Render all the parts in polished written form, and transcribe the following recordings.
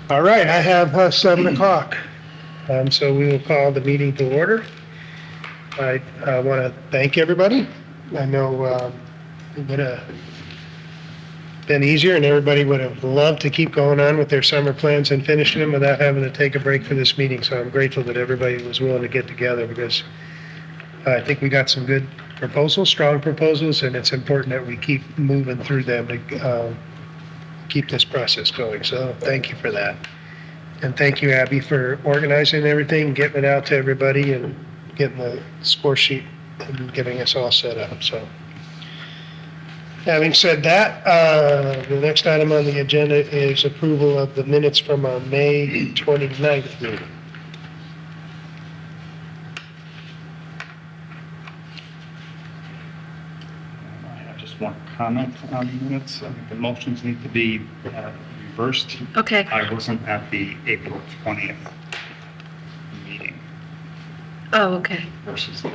All right, I have 7 o'clock, so we will call the meeting to order. I want to thank everybody. I know it would have been easier and everybody would have loved to keep going on with their summer plans and finishing them without having to take a break for this meeting. So I'm grateful that everybody was willing to get together because I think we got some good proposals, strong proposals, and it's important that we keep moving through them to keep this process going. So thank you for that. And thank you, Abby, for organizing everything, getting it out to everybody and getting the score sheet and getting us all set up. So having said that, the next item on the agenda is approval of the minutes from our May 29th meeting. I have just one comment on the minutes. I think the motions need to be reversed. Okay. I wasn't at the April 20th meeting Oh, okay. versus the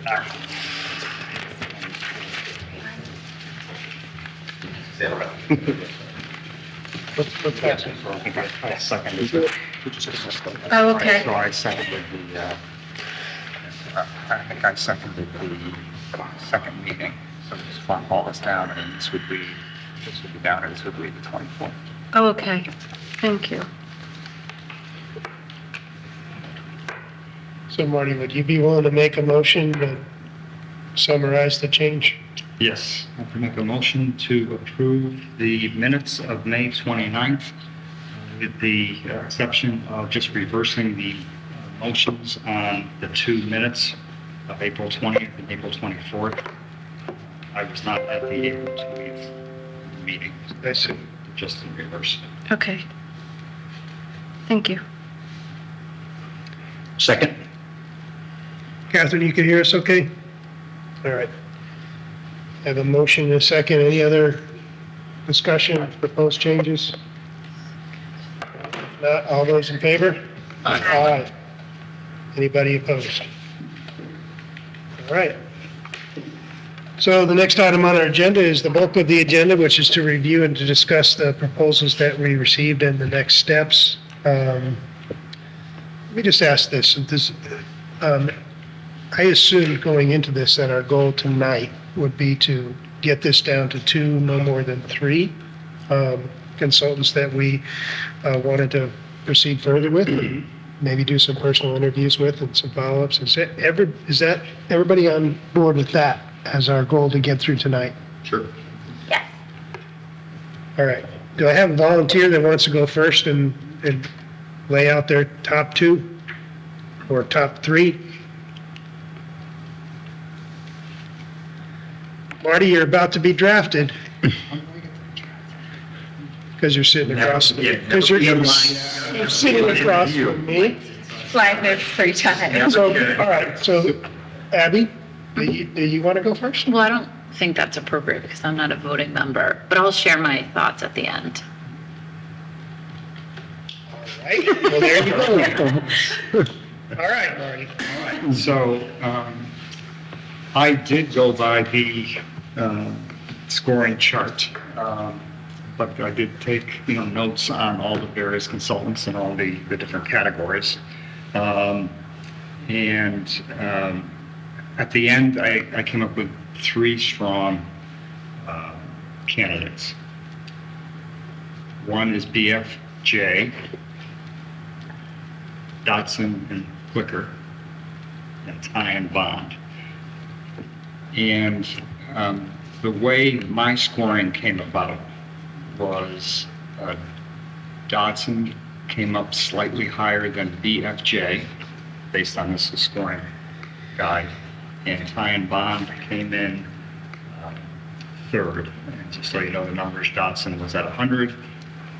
actual. What's that? I seconded it. Oh, okay. So I seconded I think I seconded the second meeting. So just flop all this down and this would be down and this would be the 24th. Oh, okay. Thank you. So Marty, would you be willing to make a motion to summarize the change? Yes, I can make a motion to approve the minutes of May 29th with the exception of just reversing the motions on the 2 minutes of April 20th and April 24th. I was not at the April 20th meeting. I see. Just in reverse. Okay. Thank you. Second? Catherine, you can hear us okay? All right. I have a motion and a second. Any other discussion, proposed changes? If not, all those in favor? Aye. Anybody opposed? All right. So the next item on our agenda is the bulk of the agenda, which is to review and to discuss the proposals that we received and the next steps. Let me just ask this. I assumed going into this that our goal tonight would be to get this down to 2, no more than 3 consultants that we wanted to proceed further with, and maybe do some personal interviews with and some follow-ups. Is that everybody on board with that as our goal to get through tonight? Sure. Yes. All right. Do I have a volunteer that wants to go first and lay out their top 2 or top 3? Marty, you're about to be drafted. Because you're sitting across, because you're sitting across from me. Slide there 3 times. So, all right, so Abby, do you want to go first? Well, I don't think that's appropriate because I'm not a voting member, but I'll share my thoughts at the end. All right, well, there you go. All right, Marty. So I did go by the scoring chart, but I did take notes on all the various consultants and all the different categories. And at the end, I came up with 3 strong candidates. One is BFJ, Dotson and Clicker, and Ty and Bond. And the way my scoring came about was Dodson came up slightly higher than BFJ based on this scoring guide, and Ty and Bond came in 3rd. And just so you know the numbers, Dodson was at 100,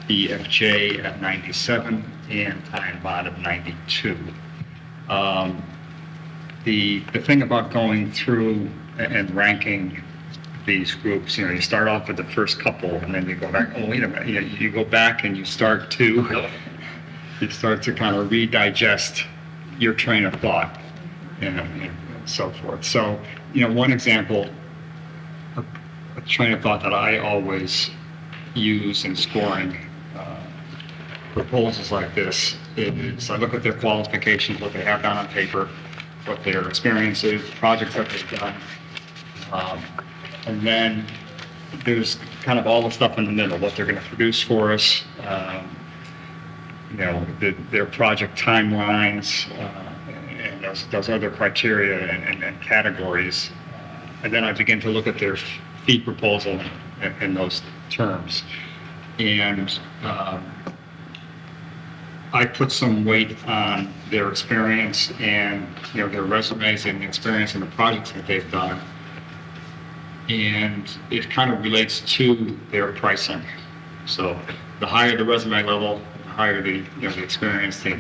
BFJ at 97, and Ty and Bond at 92. The thing about going through and ranking these groups. You start off with the first couple, and then you go back. Oh, wait a minute! You go back and you start to kind of redigest your train of thought, and so forth. So, one example, a train of thought that I always use in scoring proposals like this is I look at their qualifications, what they have down on paper, what their experience is, projects that they've done. And then there's kind of all the stuff in the middle, what they're going to produce for us, their project timelines, and those other criteria and categories. And then I begin to look at their fee proposal in those terms. And I put some weight on their experience and, their resumes and the experience and the projects that they've done. And it kind of relates to their pricing. So the higher the resume level, the higher the experience, the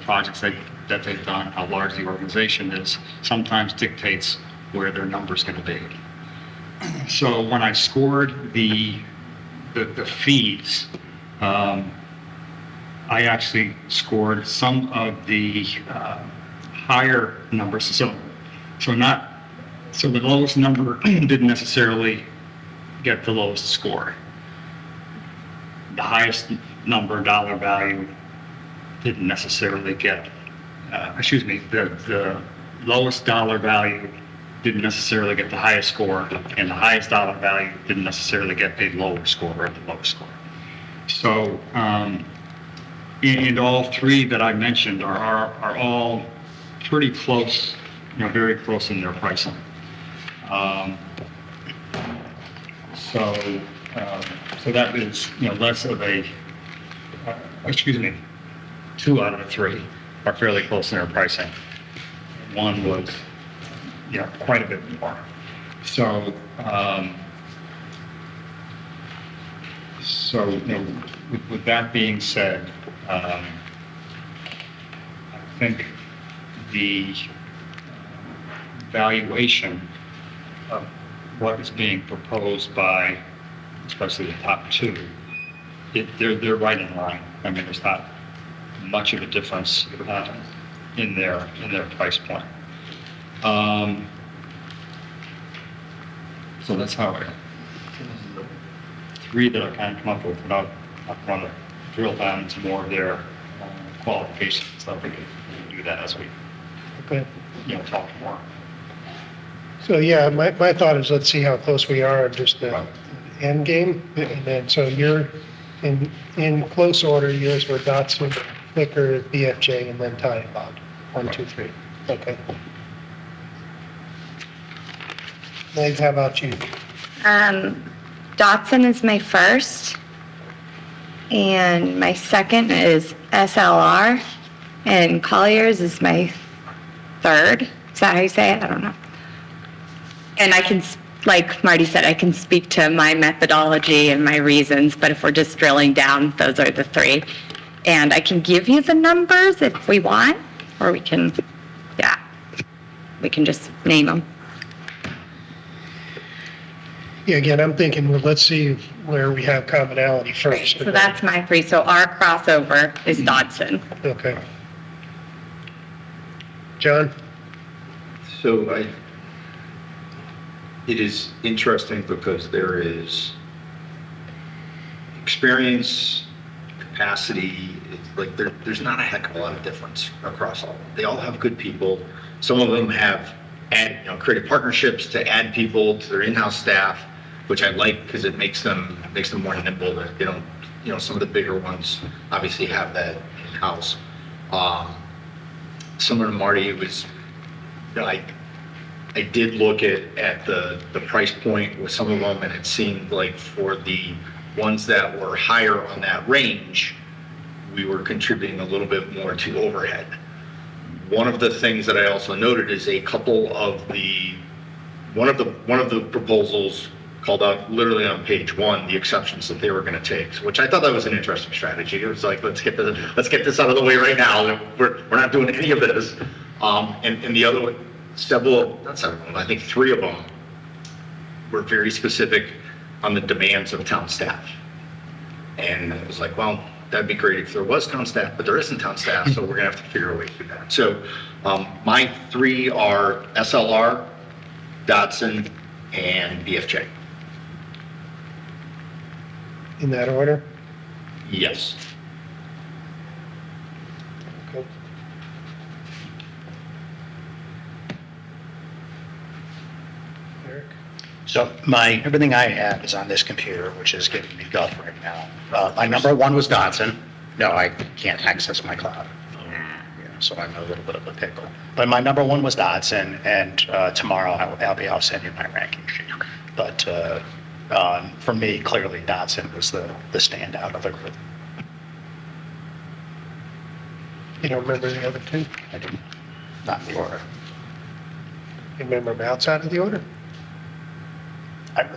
projects that they've done, how large the organization is, sometimes dictates where their number's going to be. So when I scored the fees, I actually scored some of the higher numbers. So the lowest number didn't necessarily get the lowest score. The highest number, dollar value, didn't necessarily get, the lowest dollar value didn't necessarily get the highest score, and the highest dollar value didn't necessarily get a lower score or the lowest score. So, and all three that I mentioned are all pretty close, very close in their pricing. So that is, less of a, 2 out of the 3 are fairly close in their pricing. One was, quite a bit more. So, with that being said, I think the valuation of what is being proposed by, especially the top 2, they're right in line. I mean, there's not much of a difference in their price point. So that's how I, 3 that I kind of come up with, without I want to drill down into more of their qualifications and stuff. We can do that as we Okay. talk more. So, yeah, my thought is let's see how close we are in just the end game. And then, so you're in close order, yours were Dotson, Flickr, BFJ, and then Ty and Bond. 1, 2, 3. Okay. Meg, how about you? Dotson is my first, and my second is SLR, and Collier's is my third. Is that how you say it? I don't know. And I can, like Marty said, I can speak to my methodology and my reasons, but if we're just drilling down, those are the 3. And I can give you the numbers if we want, or we can just name them. Yeah, again, I'm thinking, well, let's see where we have commonality first. So that's my 3. So our crossover is Dotson. Okay. John? So it is interesting because there is experience, capacity, there's not a heck of a lot of difference across all of them. They all have good people. Some of them have created partnerships to add people to their in-house staff, which I like because it makes them more nimble. They don't, some of the bigger ones obviously have that in-house. Similar to Marty, it was, I did look at the price point with some of them, and it seemed like for the ones that were higher on that range, we were contributing a little bit more to overhead. One of the things that I also noted is a couple of one of the proposals called out literally on page 1 the exceptions that they were going to take, which I thought that was an interesting strategy. It was like, let's get this out of the way right now. We're not doing any of this. And the other one, I think 3 of them were very specific on the demands of town staff. And it was like, well, that'd be great if there was town staff, but there isn't town staff, so we're gonna have to figure a way to do that. So my three are SLR, Dodson, and BFJ. In that order? Yes. Okay. Eric? So everything I have is on this computer, which is giving me guff right now. My number one was Dodson. No, I can't access my cloud. Yeah, so I'm in a little bit of a pickle. But my number one was Dodson, and tomorrow I'll send you my ranking sheet. But for me, clearly Dodson was the standout of the group. You don't remember the other two? I didn't, not in the order. You remember them outside of the order?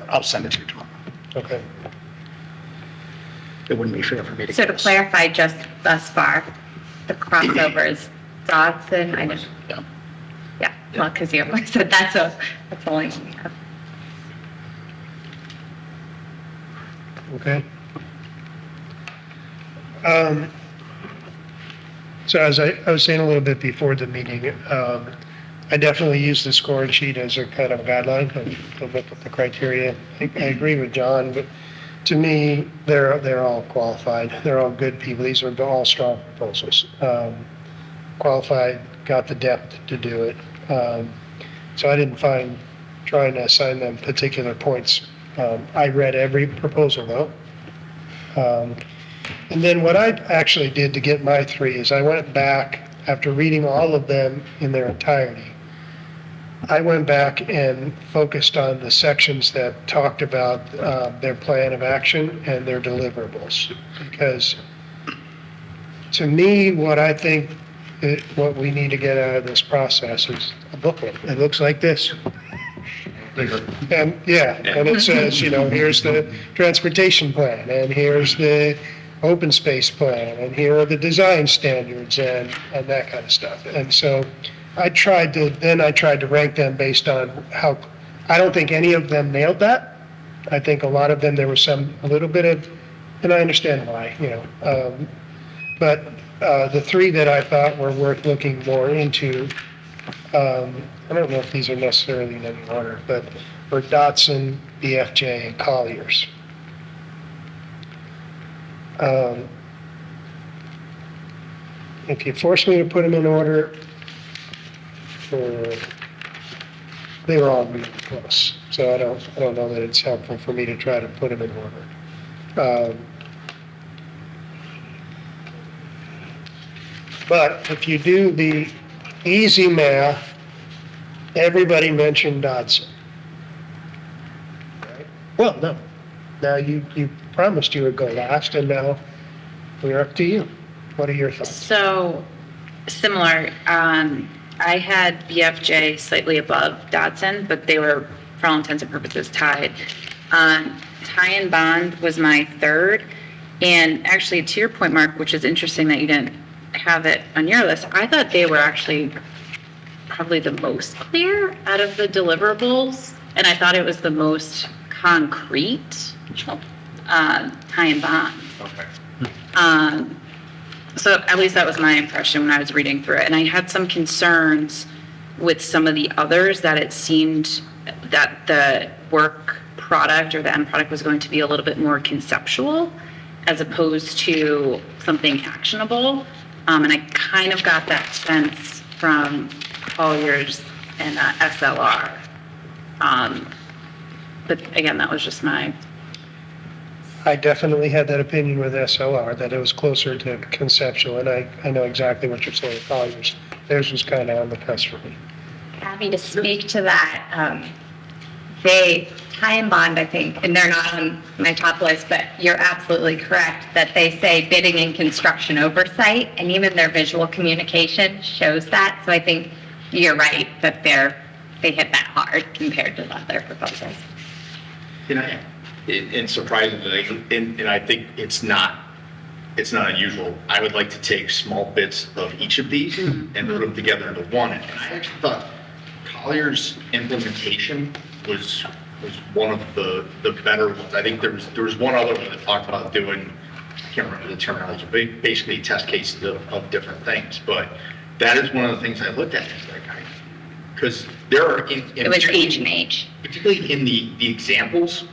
I'll send it to you tomorrow. Okay. It wouldn't be fair for me to So to guess. clarify, just thus far, the crossovers, Dodson, I just, Yeah. yeah, well, because you said that's only, Okay. So as I was saying a little bit before the meeting, I definitely use the scoring sheet as a kind of guideline to look at the criteria. I agree with John, but to me, they're all qualified. They're all good people. These are all strong proposals. Qualified, got the depth to do it. So I didn't find trying to assign them particular points. I read every proposal though. And then what I actually did to get my three is I went back, after reading all of them in their entirety, I went back and focused on the sections that talked about their plan of action and their deliverables. Because to me, what I think, what we need to get out of this process is a booklet. It looks like this. And and it says, here's the transportation plan, and here's the open space plan, and here are the design standards and that kind of stuff. And so I tried to rank them based on how, I don't think any of them nailed that. I think a lot of them, there was a little bit of, and I understand why, but the three that I thought were worth looking more into, I don't know if these are necessarily in any order, but were Dotson, BFJ, and Colliers. If you force me to put them in order, they were all really close. So I don't know that it's helpful for me to try to put them in order. But if you do the easy math, everybody mentioned Dodson. Right? Well, no. Now you promised you would go last, and now we're up to you. What are your thoughts? So similar. I had BFJ slightly above Dodson, but they were, for all intents and purposes, tied. Tie and Bond was my third. And actually, to your point, Mark, which is interesting that you didn't have it on your list, I thought they were actually probably the most clear out of the deliverables. And I thought it was the most concrete, Tie and Bond. Okay. So at least that was my impression when I was reading through it. And I had some concerns with some of the others that it seemed that the work product or the end product was going to be a little bit more conceptual as opposed to something actionable. And I kind of got that sense from Colliers and SLR. But again, that was just my... I definitely had that opinion with SLR, that it was closer to conceptual, and I know exactly what you're saying, Colliers. Theirs was kind of on the cusp for me. happy to speak to that. Tie and Bond, I think, and they're not on my top list, but you're absolutely correct that they say bidding and construction oversight, and even their visual communication shows that. So I think you're right that they hit that hard compared to the other proposals. And surprisingly, and I think it's not unusual. I would like to take small bits of each of these and put them together into one. And I actually thought Collier's implementation was was one of the better ones. I think there was one other one that talked about doing, I can't remember the terminology, but basically test cases of different things. But that is one of the things I looked at, because there are, It was age and age. particularly in the examples,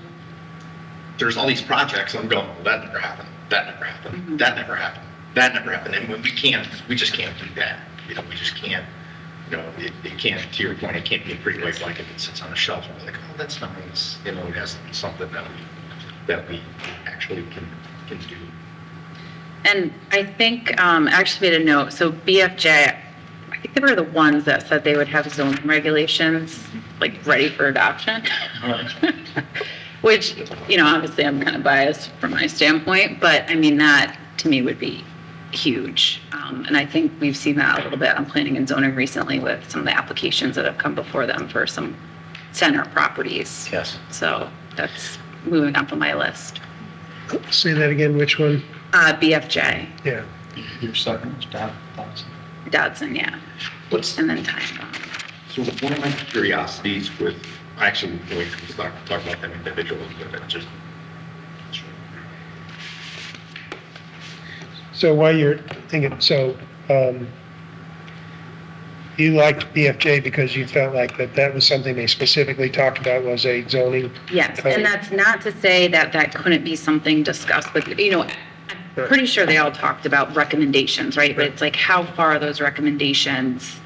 there's all these projects, I'm going, well, that never happened, that never happened, that never happened, that never happened. And when we just can't do that. We just can't, it can't, to your point, it can't be a pretty white blanket that sits on a shelf and we're like, oh, that's nice. It has to be something that we actually can do. And I think, I actually made a note, so BFJ, I think they were the ones that said they would have zoning regulations, like, ready for adoption. Which, obviously I'm kind of biased from my standpoint, but I mean, that to me would be huge. And I think we've seen that a little bit on planning and zoning recently with some of the applications that have come before them for some center properties. Yes. So that's moving up on my list. Say that again, which one? BFJ, Yeah. Your second is Dodson. Dodson, yeah. And then time. So one of my curiosities with, actually, we can talk about them individually, but just. So while you're thinking, you liked BFJ because you felt like that was something they specifically talked about was a zoning. Yes, and that's not to say that couldn't be something discussed, but, I'm pretty sure they all talked about recommendations, right? But it's like, how far are those recommendations?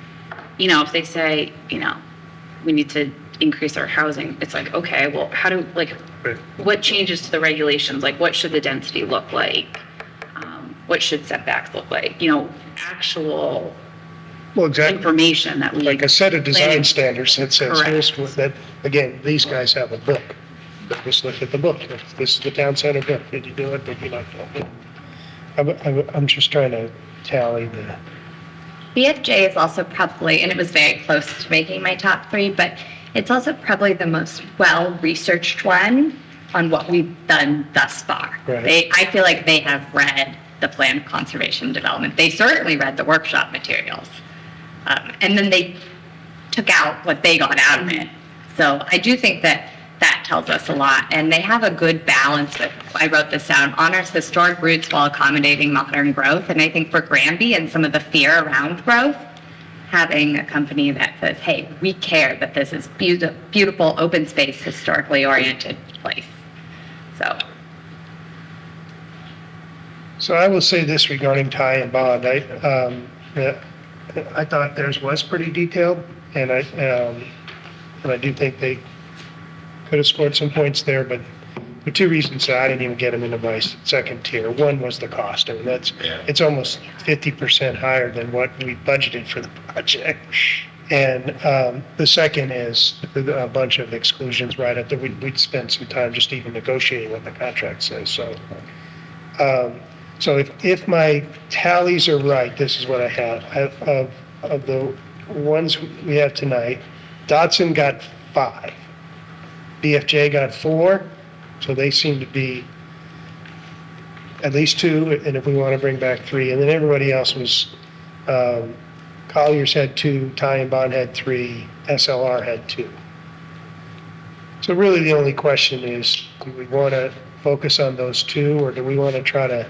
If they say, we need to increase our housing, it's like, okay, well, what changes to the regulations? Like, what should the density look like? What should setbacks look like? Actual Well, exactly. information that we. Like a set of design planning- standards that says, Correct. here's what that, again, these guys have a book. Just look at the book. This is the town center book. Did you do it? Did you not do it? I'm just trying to tally the, BFJ is also probably, and it was very close to making my top 3, but it's also probably the most well-researched one on what we've done thus far. Right. I feel like they have read the plan of conservation development. They certainly read the workshop materials. And then they took out what they got out of it. So I do think that tells us a lot. And they have a good balance with, I wrote this down, honors historic roots while accommodating modern growth. And I think for Granby and some of the fear around growth, having a company that says, hey, we care that this is beautiful, open space, historically oriented place. so I will say this regarding tie and bond. I thought theirs was pretty detailed, and I do think they could have scored some points there, but for 2 reasons I didn't even get them into my second tier. One was the cost. I mean, it's almost 50% higher than what we budgeted for the project. And the second is a bunch of exclusions right up there. We'd spent some time just even negotiating what the contract says. So if my tallies are right, this is what I have. Of the ones we have tonight, Dodson got 5. BFJ got 4, so they seem to be at least 2, and if we want to bring back 3. And then everybody else was, Colliers had 2, Ty and Bond had 3, SLR had 2. So really the only question is, do we want to focus on those 2, or do we want to try to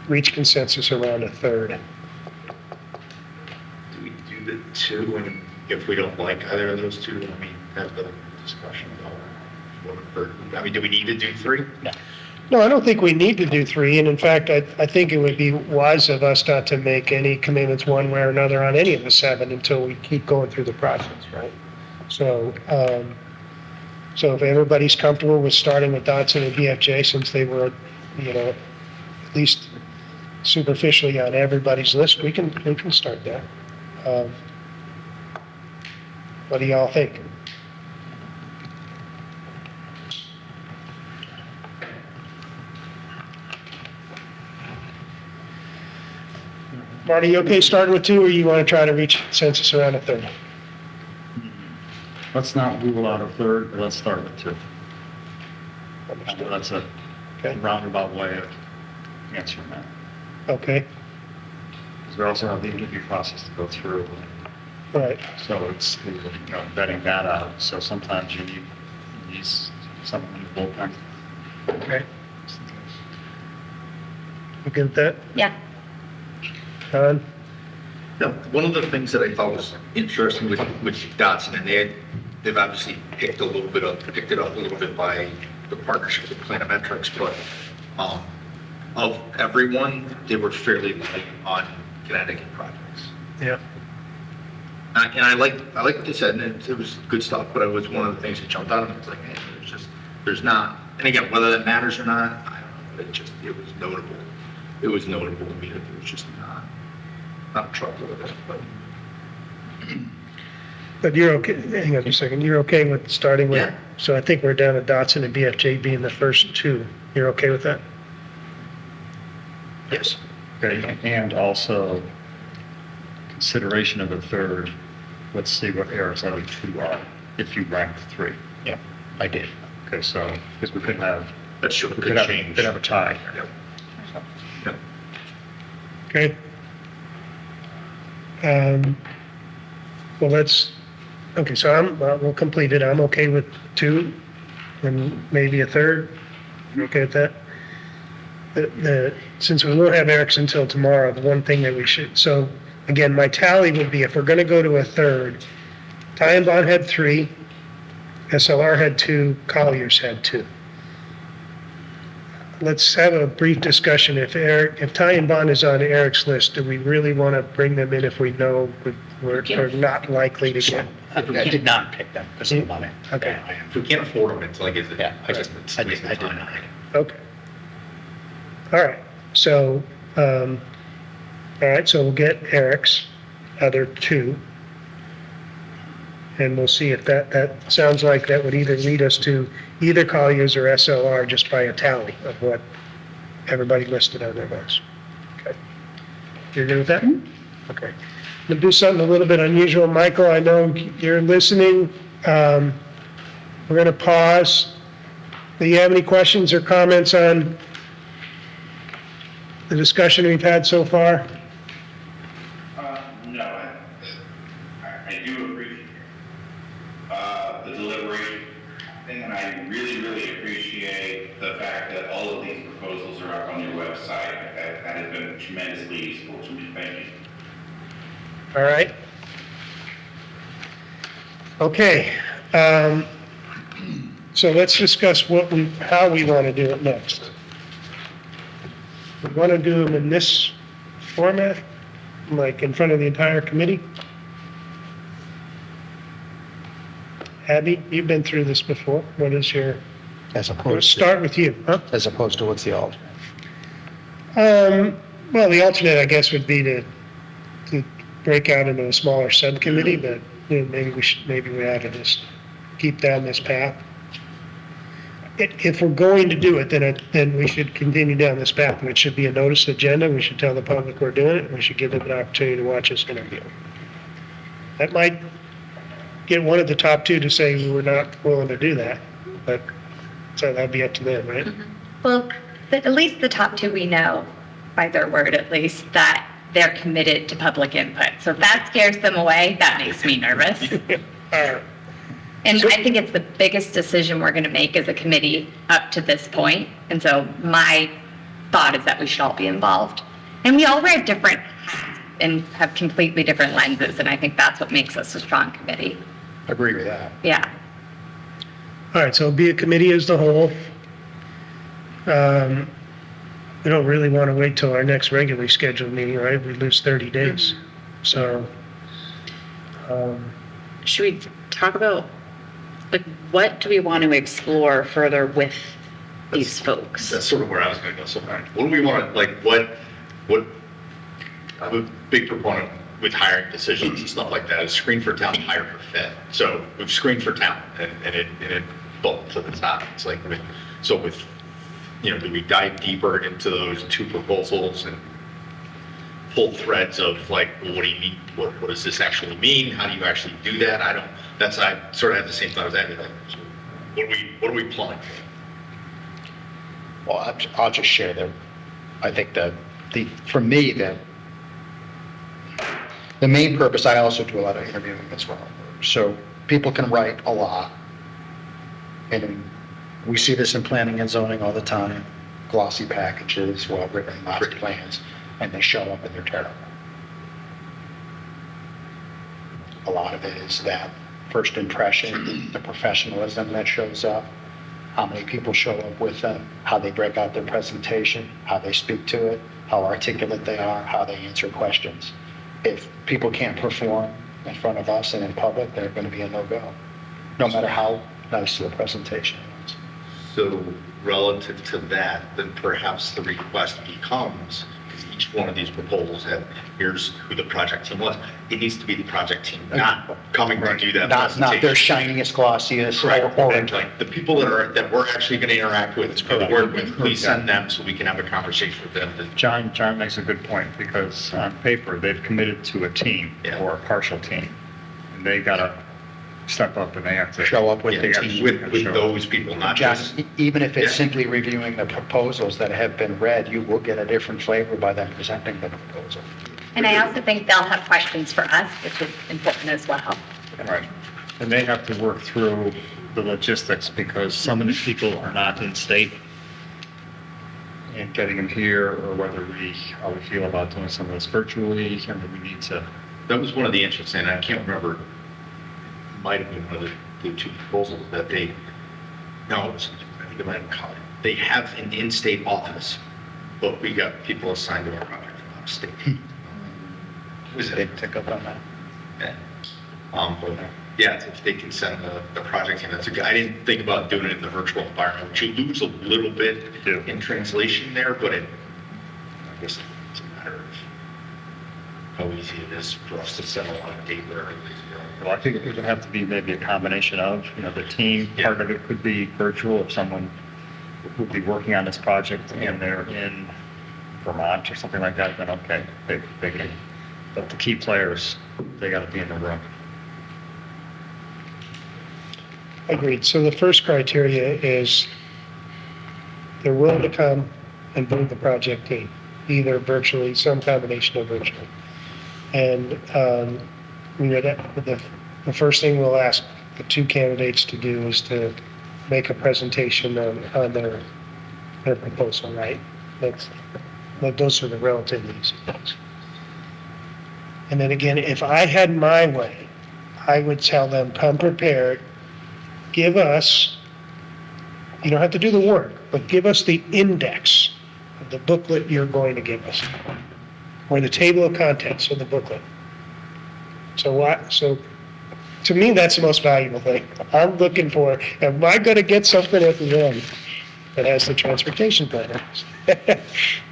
reach consensus around a third? Do we do the 2, and if we don't like either of those 2, I mean, have the discussion about do we need to do 3? No, I don't think we need to do 3, and in fact, I think it would be wise of us not to make any commitments one way or another on any of the 7 until we keep going through the process, right? So if everybody's comfortable with starting with Dodson and BFJ, since they were, at least superficially on everybody's list, we can start there. What do y'all think? Marty, you okay starting with 2, or you want to try to reach consensus around a third? Let's not rule out a third, but let's start with 2. That's a Okay. roundabout way of answering that. Okay, Because we also have the interview process to go through. Right, So it's, you know, vetting that out. So sometimes you need someone in the bullpen. okay. You good with that? Yeah. Don? Now, one of the things that I thought was interesting with Dotson, and they've obviously picked it up a little bit by the partnership with Planometrics, but of everyone, they were fairly light on Connecticut projects. Yeah. And I like what they said, and it was good stuff, but it was one of the things that jumped out at me. It's like, hey, there's not, and again, whether that matters or not, I don't know, but it was notable. It was notable to me that there was just not a truckload of it, but. But you're okay, hang on a second, you're okay with starting with, Yeah. so I think we're down to Dotson and BFJ being the first two. You're okay with that? Yes. Okay, and also consideration of a third. Let's see what Eric's other two are, if you ranked three. Yeah, I did. Okay, so, because we could have, That should we could have a tie. Yep. Yep. Okay. Well, okay, so we'll complete it. I'm okay with two and maybe a third. You okay with that? Since we won't have Eric's until tomorrow, the one thing that we should, so again, my tally would be if we're gonna go to a third, Ty and Bond had three, SLR had two, Colliers had two. Let's have a brief discussion. If Ty and Bond is on Eric's list, do we really want to bring them in if we know we're not likely to get? I did not pick them because of the money. Okay. Yeah, I am. If we can't afford them, it's like, is it? Yeah, I did not. Okay. All right, so, all right, so we'll get Eric's other two. And we'll see if that sounds like that would either lead us to either Colliers or SLR just by a tally of what everybody listed on their list. Okay. You're good with that? Okay. I'm gonna do something a little bit unusual. Michael, I know you're listening. We're gonna pause. Do you have any questions or comments on the discussion we've had so far? No, I do appreciate the deliberation thing, and I really, really appreciate the fact that all of these proposals are up on your website. That has been tremendously useful to me. Thank you. All right. Okay. So let's discuss how we want to do it next. We want to do them in this format, like in front of the entire committee? Abby, you've been through this before. What is your, As let's opposed to, start with you, huh? as opposed to what's the alternate? Well, the alternate, I guess, would be to break out into a smaller subcommittee, but you know, maybe we ought to just keep down this path. If we're going to do it, then we should continue down this path. It should be a notice agenda. We should tell the public we're doing it, and we should give them an opportunity to watch us interview. That might get one of the top two to say we were not willing to do that, but so that'd be up to them, right? Well, at least the top two we know, by their word at least, that they're committed to public input. So if that scares them away, that makes me nervous. And I think it's the biggest decision we're going to make as a committee up to this point. And so my thought is that we should all be involved. And we all wear different hats and have completely different lenses. And I think that's what makes us a strong committee. Agree with that. Yeah. All right, so it'll be a committee as the whole. We don't really want to wait till our next regularly scheduled meeting, right? We lose 30 days. So, Should we talk about, like, what do we want to explore further with these folks? That's sort of where I was gonna go. So, what do we want to, like, I'm a big proponent with hiring decisions and stuff like that, is screen for talent, hire for fit. So we've screened for talent and it bumped to the top. It's like, you know, do we dive deeper into those two proposals and pull threads of like, well, what do you mean? What does this actually mean? How do you actually do that? I sort of have the same thought as Abby. Like, so what are we pulling? Well, I'll just share I think for me, The main purpose, I also do a lot of interviewing as well. So people can write a lot. And we see this in planning and zoning all the time, glossy packages, well-written master plans, and they show up and they're terrible. A lot of it is that first impression, the professionalism that shows up, how many people show up with them, how they break out their presentation, how they speak to it, how articulate they are, how they answer questions. If people can't perform in front of us and in public, they're going to be a no-go, no matter how nice the presentation is. So relative to that, then perhaps the request becomes, because each one of these proposals have, here's who the project team was. It needs to be the project team, not coming to do that Not their presentation. shiniest, glossiest, Correct. or And like the people that we're actually going to interact with, work with, please send them so we can have a conversation with them. John makes a good point, because on paper, they've committed to a team Yeah. or a partial team. And they gotta step up and they have to. show up with Yeah, the team. with those people, not John, just. even if it's Yeah. simply reviewing the proposals that have been read, you will get a different flavor by them presenting the proposal. And I also think they'll have questions for us, which is important as well. Right. And they have to work through the logistics, because some of the people are not in state. And getting them here, or whether how we feel about doing some of this virtually, and we need to. That was one of the interesting, I can't remember, it might have been one of the two proposals that they, no, it was, I think it might have been college. They have an in-state office, but we got people assigned to our project from out of state. Was They it? pick up on that. Yeah. But yeah, if they can send the project in, that's a good, I didn't think about doing it in the virtual environment, which you lose a little bit Yeah. in translation there, but I guess it's a matter of how easy it is for us to settle on a date where everybody's going. Well, I think it would have to be maybe a combination of, the team, Yeah. part of it could be virtual, if someone would be working on this project and they're in Vermont or something like that, then okay, they can, but the key players, they gotta be in the room. Agreed. So the first criteria is they're willing to come and bring the project team, either virtually, some combination of virtual. And, the first thing we'll ask the two candidates to do is to make a presentation on their proposal, right? Those are the relatively easy things. And then again, if I had my way, I would tell them, come prepared, give us, you don't have to do the work, but give us the index of the booklet you're going to give us, or the table of contents of the booklet. So to me, that's the most valuable thing. I'm looking for, am I going to get something at the end that has the transportation plan?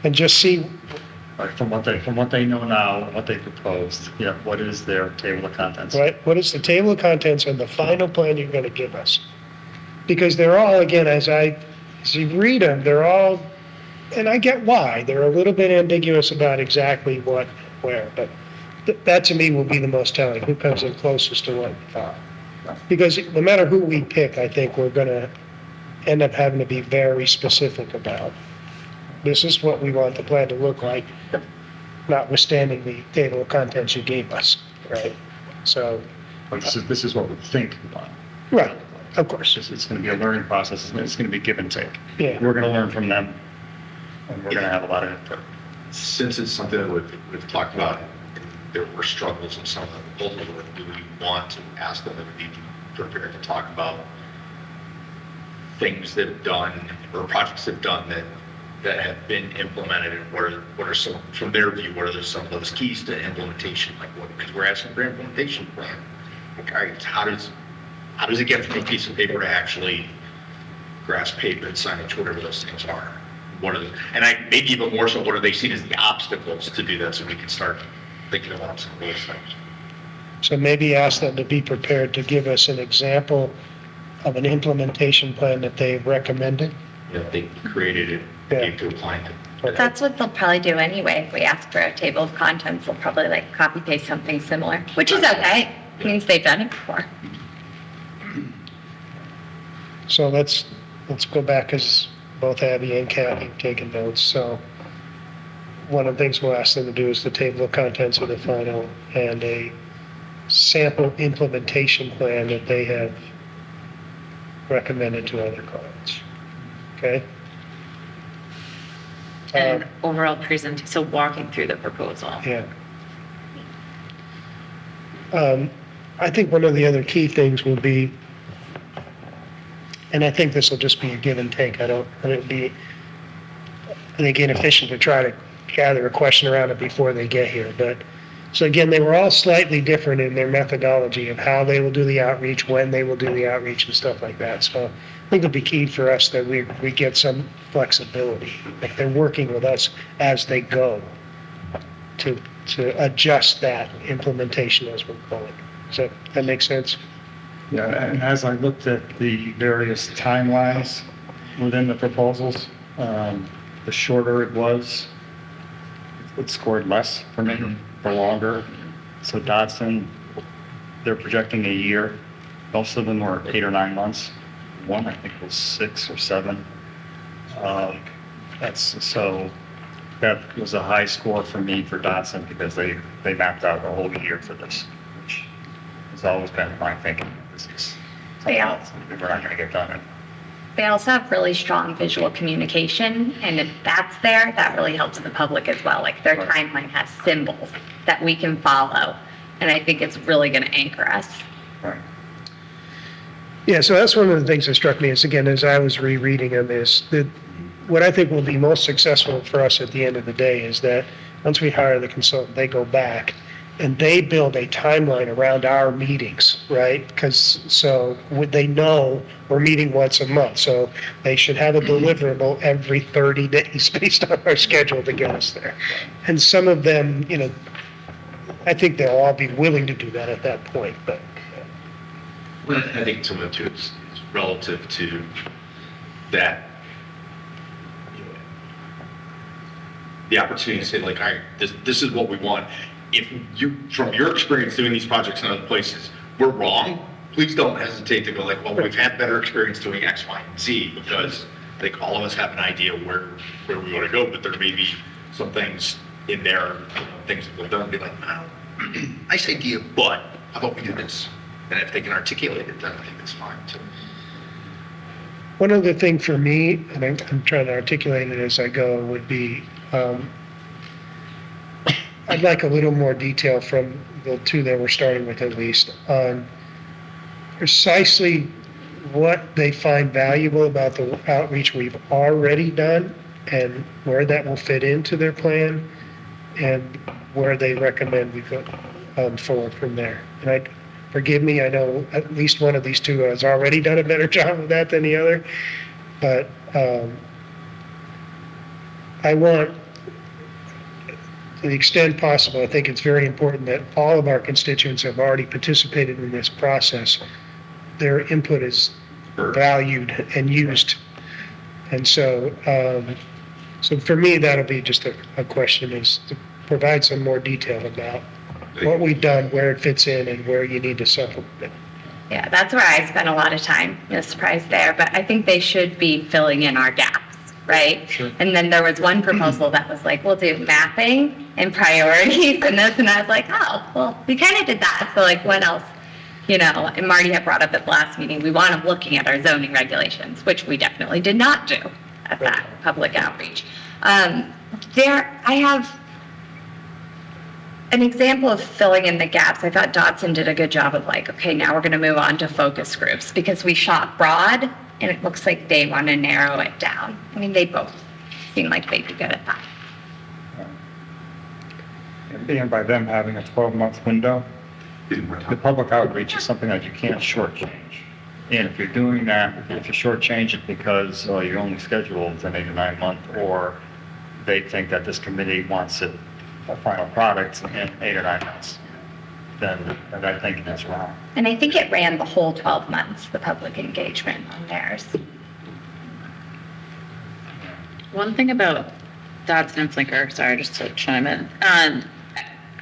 And just see, Right, from what they know now, what they proposed, what is their table of contents? right, what is the table of contents and the final plan you're going to give us? Because they're all, again, as you read them, they're all, and I get why, they're a little bit ambiguous about exactly what, where, but that to me will be the most telling, who comes in closest to what we thought. Because no matter who we pick, I think we're going to end up having to be very specific about, this is what we want the plan to look like, notwithstanding the table of contents you gave us, right? So, But this is what we think we want. right, of course, It's going to be a learning process, it's going to be give and take. yeah. We're going to learn from them, and we're going to have a lot of input. Since it's something that we've talked about, there were struggles in some of the proposals, do we want to ask them to be prepared to talk about things they've done or projects they've done that have been implemented, and what are some, from their view, what are some of those keys to implementation? Like what, because we're asking for an implementation plan. Like, all right, how does it get from a piece of paper to actually grass, pavement, signage, whatever those things are? What are the, and maybe even more so, what are they seen as the obstacles to do that, so we can start thinking about some of those things? So maybe ask them to be prepared to give us an example of an implementation plan that they've recommended. That they created it, gave to a client. That's what they'll probably do anyway. If we ask for a table of contents, they'll probably like copy paste something similar, which is okay. It means they've done it before. So let's go back, because both Abby and Kathy have taken notes. So one of the things we'll ask them to do is the table of contents of the final and a sample implementation plan that they have recommended to other clients. Okay? And an overall presentation, so walking through the proposal. Yeah. I think one of the other key things will be, and I think this will just be a give and take. I think inefficient to try to gather a question around it before they get here. But so again, they were all slightly different in their methodology of how they will do the outreach, when they will do the outreach and stuff like that. So I think it'll be key for us that we get some flexibility. Like they're working with us as they go to adjust that implementation as we're going. Does that make sense? Yeah, and as I looked at the various timelines within the proposals, the shorter it was, it scored less for me, the longer. So Dodson, they're projecting a year. Most of them were 8 or 9 months. One, I think, was 6 or 7. That was a high score for me for Dodson because they mapped out a whole year for this, which has always been my thinking. This is something Yeah. else we're not going to get done. They also have really strong visual communication, and if that's there, that really helps the public as well. Like their timeline has symbols that we can follow, and I think it's really going to anchor us. Right. Yeah, so that's one of the things that struck me is, again, as I was rereading them, is that what I think will be most successful for us at the end of the day is that once we hire the consultant, they go back and they build a timeline around our meetings, right? Because they know we're meeting once a month, so they should have a deliverable every 30 days based on our schedule to get us there. And some of them, I think they'll all be willing to do that at that point, but. Well, I think some of it too is relative to that, the opportunity to say like, all right, this is what we want. If you, from your experience doing these projects in other places, we're wrong, please don't hesitate to go like, well, we've had better experience doing X, Y, and Z, because I think all of us have an idea where we want to go, but there may be some things in there, things that we've done, be like, nice idea, but how about we do this? And if they can articulate it, then I think it's fine too. One other thing for me, and I'm trying to articulate it as I go, would be, I'd like a little more detail from the two that we're starting with at least, on precisely what they find valuable about the outreach we've already done and where that will fit into their plan and where they recommend we go forward from there. And forgive me, I know at least one of these two has already done a better job of that than the other, but I want, to the extent possible, I think it's very important that all of our constituents have already participated in this process. Their input is valued and used. And so for me, that'll be just a question, is to provide some more detail about what we've done, where it fits in, and where you need to supplement it. Yeah, that's where I spent a lot of time. No surprise there, but I think they should be filling in our gaps, right? Sure. And then there was one proposal that was like, we'll do mapping and priorities and this, and I was like, oh, well, we kind of did that. So like, what else? And Marty had brought up at the last meeting, we wound up looking at our zoning regulations, which we definitely did not do at that public outreach. I have an example of filling in the gaps. I thought Dodson did a good job of like, okay, now we're going to move on to focus groups because we shot broad and it looks like they want to narrow it down. I mean, they both seem like they'd be good at that. And by them having a 12-month window, the public outreach is something that you can't shortchange. And if you're doing that, if you shortchange it because you only scheduled an 8 or 9 month, or they think that this committee wants it, a final product in 8 or 9 months, then I think that's wrong. And I think it ran the whole 12 months, the public engagement on theirs. One thing about Dodson and Flinker, sorry, just to chime in,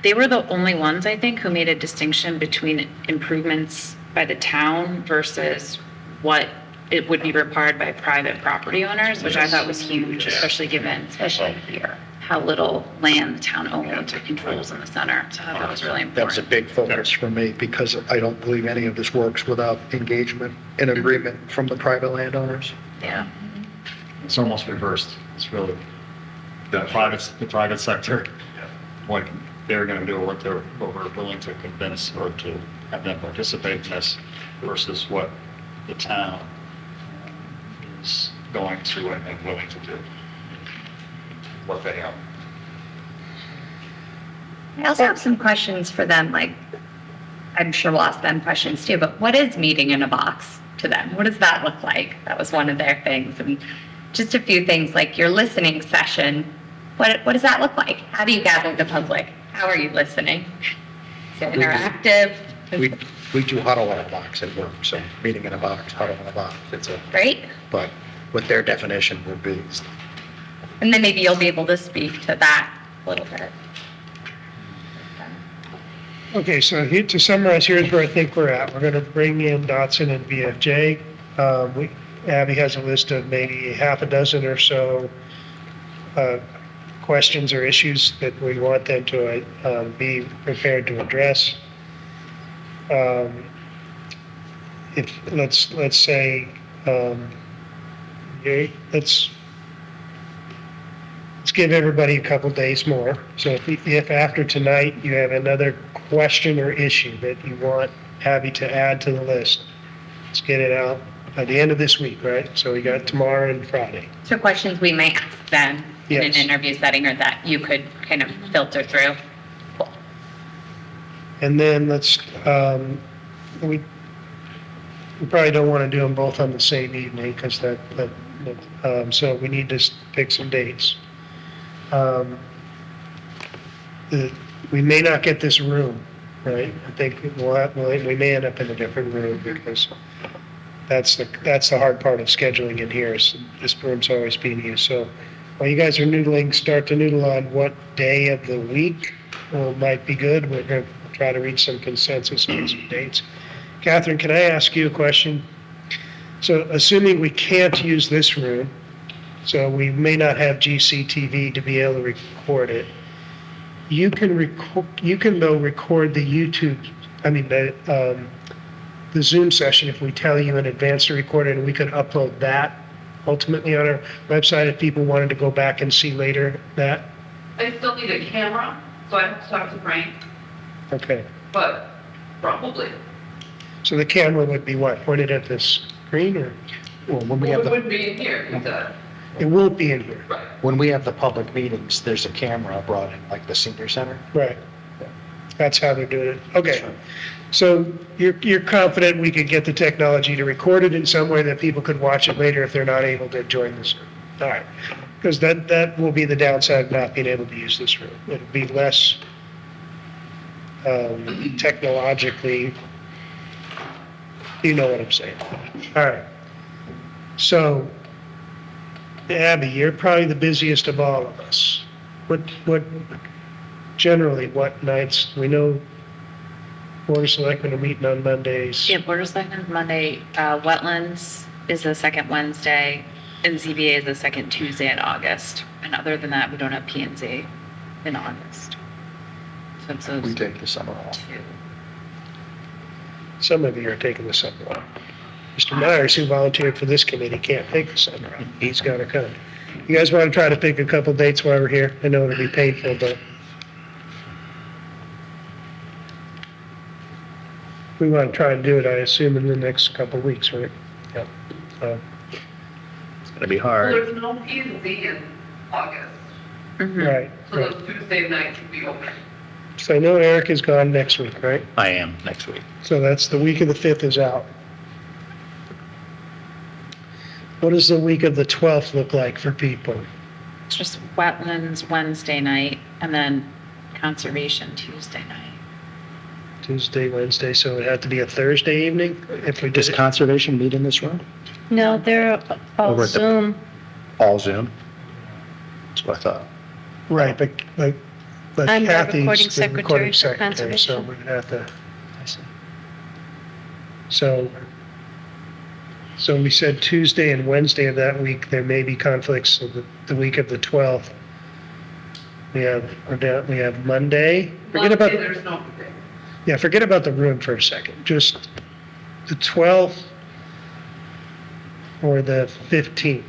they were the only ones, I think, who made a distinction between improvements by the town versus what it would be required by private property owners, which I thought was huge, especially given Especially here. how little land the town owns or controls in the center. So I thought that was really That was a important. big focus for me because I don't believe any of this works without engagement and agreement from the private landowners. Yeah. It's almost reversed. It's really the private sector, what they're going to do, what we're willing to convince or to have them participate in this versus what the town is going to and willing to do. What they have. I also have some questions for them, like, I'm sure we'll ask them questions too, but what is meeting in a box to them? What does that look like? That was one of their things. And just a few things, like your listening session, what does that look like? How do you gather the public? How are you listening? Is it interactive? We do huddle in a box at work, so meeting in a box, huddle in a box, Great. but what their definition would be. And then maybe you'll be able to speak to that a little bit. Okay, so here, to summarize, here's where I think we're at. We're going to bring in Dotson and VFJ. Abby has a list of maybe half a dozen or so questions or issues that we want them to be prepared to address. If let's say let's give everybody a couple days more. So if after tonight you have another question or issue that you want Abby to add to the list, let's get it out by the end of this week, right? So we got tomorrow and Friday. So questions we might ask them in an Yes. interview setting or that you could kind of filter through. Cool. And then we probably don't want to do them both on the same evening because so we need to pick some dates. We may not get this room, right? I think we may end up in a different room because that's the hard part of scheduling in here is this room's always being used. So while you guys are noodling, start to noodle on what day of the week might be good. We're going to try to reach some consensus on some dates. Catherine, can I ask you a question? So assuming we can't use this room, so we may not have GCTV to be able to record it, you can though record the YouTube, the Zoom session if we tell you in advance to record it, and we could upload that ultimately on our website if people wanted to go back and see later that. I still need a camera, so I have to talk to Frank, Okay. but probably. So the camera would be what, pointed at the screen or? Well, when we Well, have it the, wouldn't be in here, he said. It won't be in here. Right. when we have the public meetings, there's a camera brought in, like the senior center. Right. That's how they're doing it. Okay. So you're confident we could get the technology to record it in some way that people could watch it later if they're not able to join this room? All right. Because that will be the downside of not being able to use this room. It'll be less technologically, you know what I'm saying. All right. So Abby, you're probably the busiest of all of us. Generally, what nights, we know Board of Selectmen are meeting on Mondays. Yeah, Board of Selectmen Monday, wetlands is the second Wednesday, and ZBA is the second Tuesday in August. And other than that, we don't have P and Z in August. So it's We those take the summer off. two. Some of you are taking the summer off. Mr. Myers, who volunteered for this committee, can't take the summer off. He's got to come. You guys want to try to pick a couple dates while we're here? I know it'll be painful, but we want to try and do it, I assume, in the next couple of weeks, right? Yep. It's gonna be Well, hard. there's no P and Z in August, Right, so right. those Tuesday nights would be open. So I know Eric is gone next week, right? I am next week. So that's the week of the 5th is out. What does the week of the 12th look like for people? It's just wetlands Wednesday night, and then conservation Tuesday night. Tuesday, Wednesday, so it'd have to be a Thursday evening if we Does did it? conservation meet in this room? No, they're all Over at the- Zoom. All Zoom? That's what I thought. Right, but I'm the Kathy's recording the secretary recording for secretary, so conservation. we're gonna have to. So we said Tuesday and Wednesday of that week, there may be conflicts, so the week of the 12th. we have Monday. Forget about, Monday, there's no, yeah, forget about the room for a second. Just the 12th or the 15th.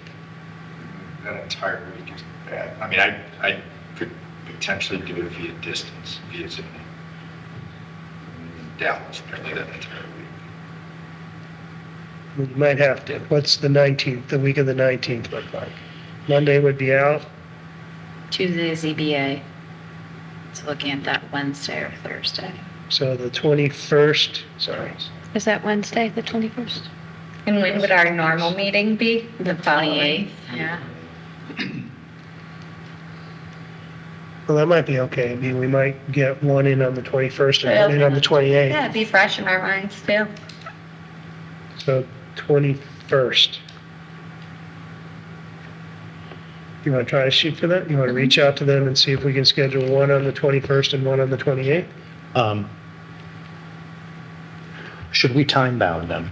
That entire week is bad. I mean, I could potentially do it via distance, via Zoom. Dallas, apparently that entire week. You might have to. What's the 19th, the week of the 19th look like? Monday would be out. Tuesday is ZBA. So looking at that Wednesday or Thursday. So the 21st, sorry. Is that Wednesday, the 21st? And when would our normal meeting be? The following? 28th, yeah. Well, that might be okay. I mean, we might get one in on the 21st and one in on the 28th. Yeah, it'd be fresh in our minds too. So 21st. You want to try to shoot for that? You want to reach out to them and see if we can schedule one on the 21st and one on the 28th? Should we time bound them?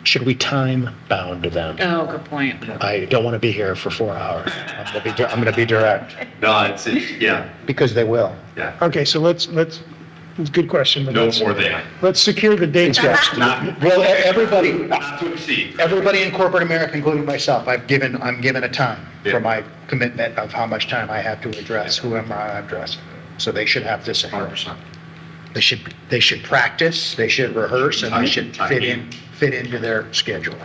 Should we time bound them? Oh, good point. I don't want to be here for 4 hours. I'm going to be direct, No, it's, yeah, because they will. yeah. Okay, so let's, it's a good question. but No let's- more than, Let's secure the dates. not, Well, everybody, not to exceed. everybody in corporate America, including myself, I'm given a time Yeah. for my commitment of how much time I have to address whoever I address. So they should have this in here. 100%. They should practice, they should rehearse, and they should fit into their schedule.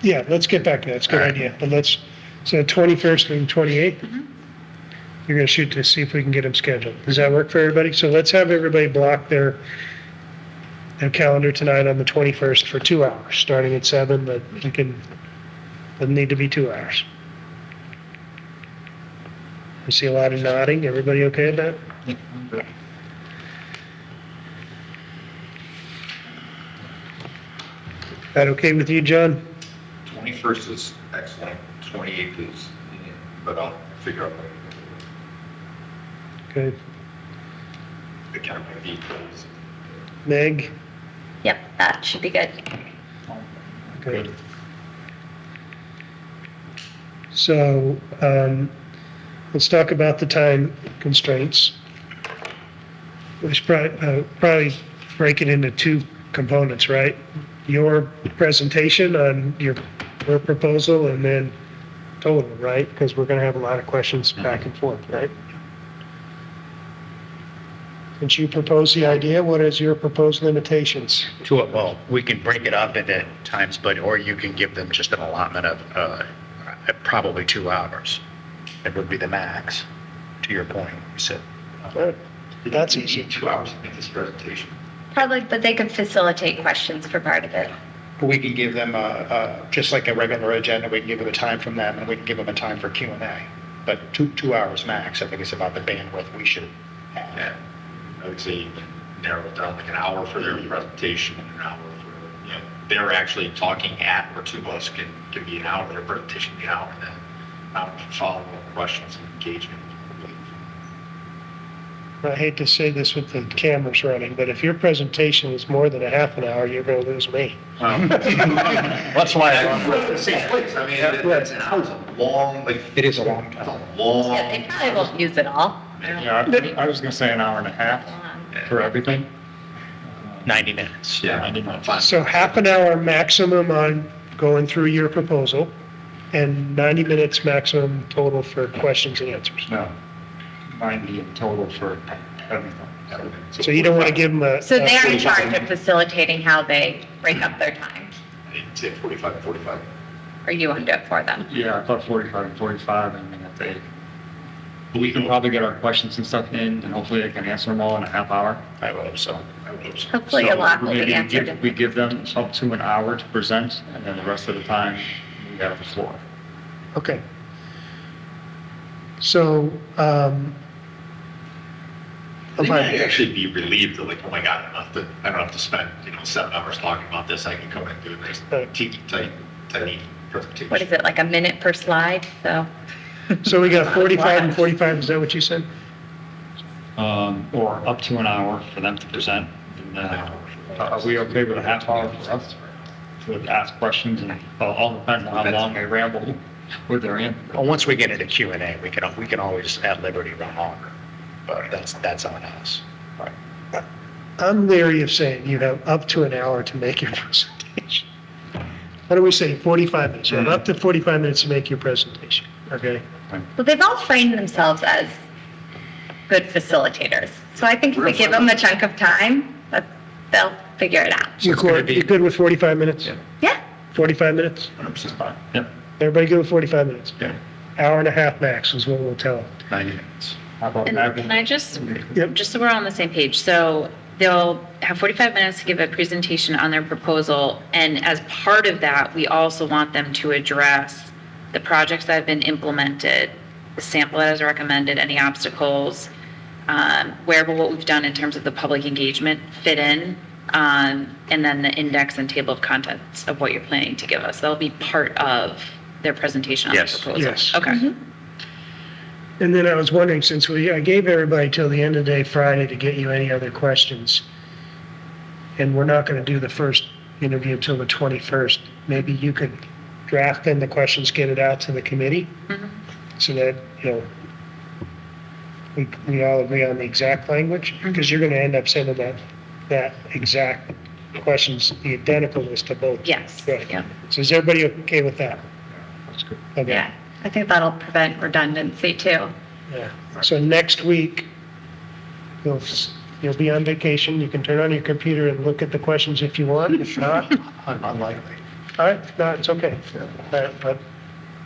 Yeah, let's get back to that. It's a good All right. idea. But let's, so 21st and 28th? You're going to shoot to see if we can get them scheduled. Does that work for everybody? So let's have everybody block their calendar tonight on the 21st for 2 hours, starting at 7, but it doesn't need to be 2 hours. I see a lot of nodding. Everybody okay with that? That okay with you, John? 21st is excellent, 28th is, but I'll figure out later. Okay. The kind of details. Meg? Yep, that should be good. Okay. So, let's talk about the time constraints. We should probably break it into two components, right? Your presentation on your proposal and then total, right? Because we're gonna have a lot of questions back and forth, right? Since you proposed the idea, what is your proposed limitations? Well, we can break it up into times, or you can give them just an allotment of, probably 2 hours. It would be the max, to your point, you said. That's easy. 2 hours to make this presentation. Probably, but they could facilitate questions for part of it. We can give them, just like a regular agenda, we can give them a time from them, and we can give them a time for Q&A. But 2 hours max, I think it's about the bandwidth we should have. Yeah, I would say you can narrow it down like an hour for their presentation and an hour for, you know, they're actually talking at, or to us can be an hour, their presentation can be an hour, and then an hour for follow-up questions and engagement. I hate to say this with the cameras running, but if your presentation is more than a half an hour, you're gonna lose me. That's why We're in the same place, I mean, that's an hour's a long, like. It is a long It's time. a long. Yeah, they probably won't use it all. Yeah, I was gonna say an hour and a half for everything. 90 minutes. Yeah. 90 minutes. So half an hour maximum on going through your proposal and 90 minutes maximum total for questions and answers. No, 90 in total for everything. So you don't want to give them a. So they're in charge of facilitating how they break up their time, I'd say 45. or you want to do it for them? Yeah, I thought 45 and 45, and then if they, we can probably get our questions and stuff in, and hopefully they can answer them all in a half hour. I would hope so. I would hope so. Hopefully a lot will be Maybe answered. we give them up to an hour to present, and then the rest of the time, we have the floor. Okay. So, They might actually be relieved that like, oh my God, I don't have to spend, 7 hours talking about this. I can come and do a nice, tiny presentation. What is it, like a minute per slide? So, so we got 45 and 45, is that what you said? Or up to an hour for them to present. And then, are we okay with a half hour for us to ask questions? And well, all depends on how long they ramble. With their in. Well, once we get into Q&A, we can always at liberty run longer, but that's on us. I'm leery of saying you have up to an hour to make your presentation. What do we say, 45 minutes? You have up to 45 minutes to make your presentation, okay? Well, they've all framed themselves as good facilitators. So I think if we give them a chunk of time, they'll figure it out. You good with 45 minutes? Yeah. Yeah. 45 minutes? Yep. Everybody good with 45 minutes? Yeah. Hour and a half max is what we'll tell them. 90 minutes. How about And Maggie? can I just, Yep. just so we're on the same page, so they'll have 45 minutes to give a presentation on their proposal, and as part of that, we also want them to address the projects that have been implemented, the sample that is recommended, any obstacles, where will what we've done in terms of the public engagement fit in, and then the index and table of contents of what you're planning to give us. That'll be part of their presentation on the Yes. proposal. Yes. Okay. And then I was wondering, since I gave everybody till the end of the day Friday to get you any other questions, and we're not going to do the first interview till the 21st, maybe you could draft in the questions, get it out to the committee, so that, we all agree on the exact language, because you're going to end up sending that exact questions, the identical list to both. Yes. Right. Yeah. So is everybody okay with that? That's good. Okay. Yeah. I think that'll prevent redundancy too. Yeah. So next week, you'll be on vacation. You can turn on your computer and look at the questions if you want. If not, Unlikely. all right, no, it's okay. All right, but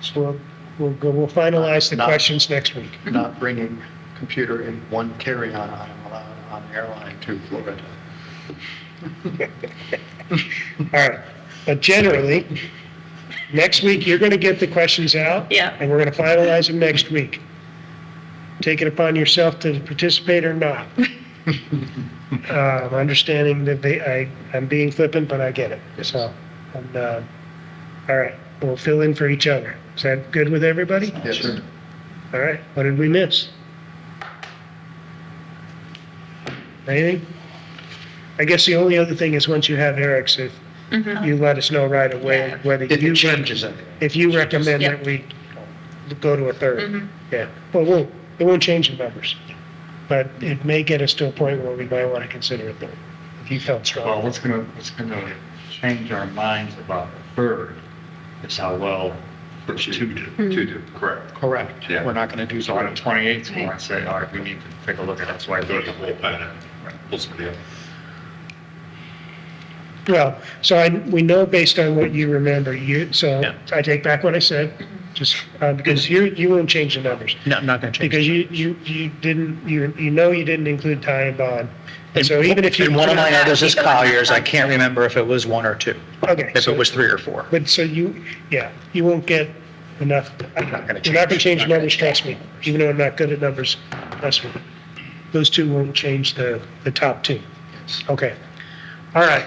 so we'll finalize the Not- questions next week. Not bringing computer in one carry-on item allowed on airline to Florida. All right, but generally, next week, you're going to get the questions out. Yeah. And we're going to finalize them next week. Take it upon yourself to participate or not. Understanding that I'm being flippant, but I get it. So, all right, we'll fill in for each other. Is that good with everybody? Yes, sir. All right, what did we miss? Anything? I guess the only other thing is once you have Eric's, if you let us know right away whether If you, it changes it. if you recommend Yeah. that we go to a third. Yeah, well, it won't change the numbers, but it may get us to a point where we might want to consider a third, if you felt Well, strong. what's gonna change our minds about the third is how well the two do. Correct. Correct. Yeah. We're not going to do So on the so. 28th, we might say, all right, we need to take a look at X, Y, Z. Go to the whole pattern. Pull somebody up. Well, so we know based on what you remember, so Yeah. I take back what I said, just, because you won't change the numbers. No, I'm not going to change. Because you didn't, you didn't include tie and bond. And so even if you. And one of my others is Collier's. I can't remember if it was 1 or 2. Okay. If so- it was 3 or 4. But so you won't get enough. I'm not gonna You're not going to change change. the numbers, trust me, even though I'm not good at numbers, trust me. Those two won't change the top two. Okay. All right.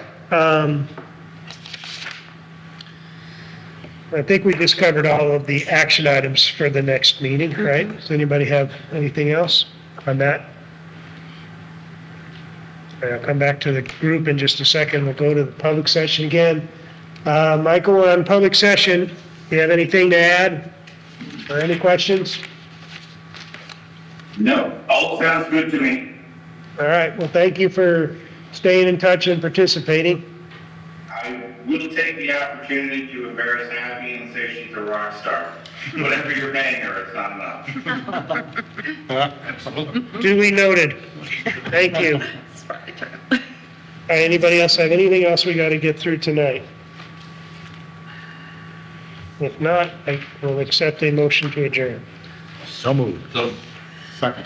I think we just covered all of the action items for the next meeting, right? Does anybody have anything else on that? All right, I'll come back to the group in just a second. We'll go to the public session again. Michael, on public session, do you have anything to add or any questions? No, all sounds good to me. All right, well, thank you for staying in touch and participating. I will take the opportunity to embarrass Abby and say she's a rock star. Whatever you're paying her, it's not enough. Duly noted. Thank you. All right, anybody else have anything else we got to get through tonight? If not, I will accept a motion to adjourn. So moved. So, second.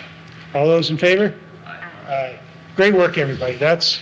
All those in favor? Aye. Great work, everybody. That's